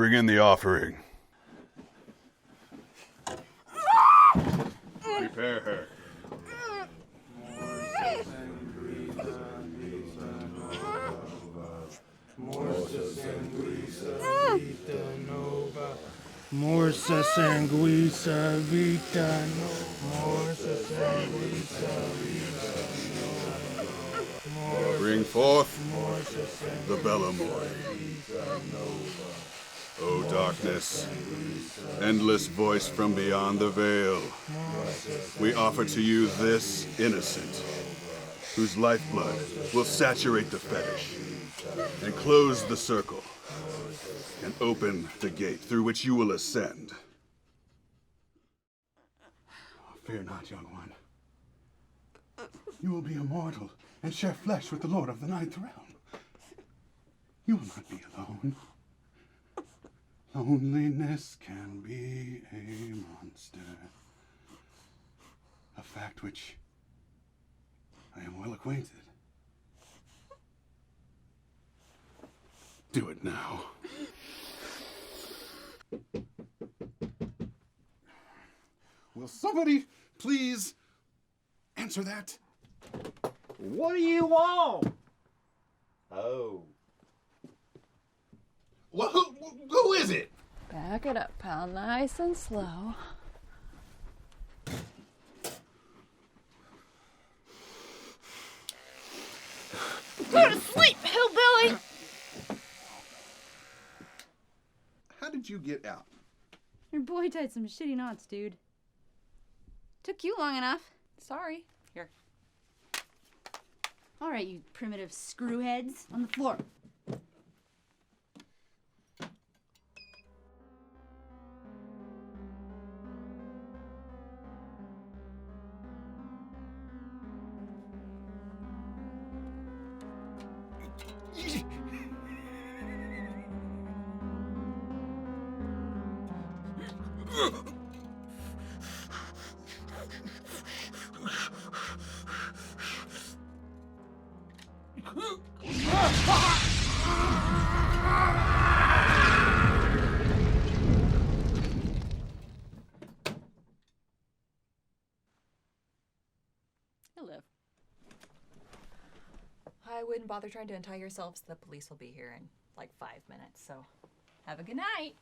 Bring in the offering. Prepare her. Morsa sanguisa vita Morsa sanguisa vita Bring forth the Bellamoi. O darkness, endless voice from beyond the veil, we offer to you this innocent, whose lifeblood will saturate the fetish and close the circle and open the gate through which you will ascend. Fear not, young one. You will be immortal and share flesh with the Lord of the Ninth Realm. You will not be alone. Loneliness can be a monster. A fact which I am well acquainted. Do it now. Will somebody please answer that? What do you want? Oh. Well, who is it? Back it up, pal. Nice and slow. Go to sleep, hillbilly! How did you get out? Your boy tied some shitty knots, dude. Took you long enough. Sorry. Here. All right, you primitive screwheads. On the floor. He'll live. I wouldn't bother trying to untie yourselves. The police will be here in like 5 minutes, so have a good night.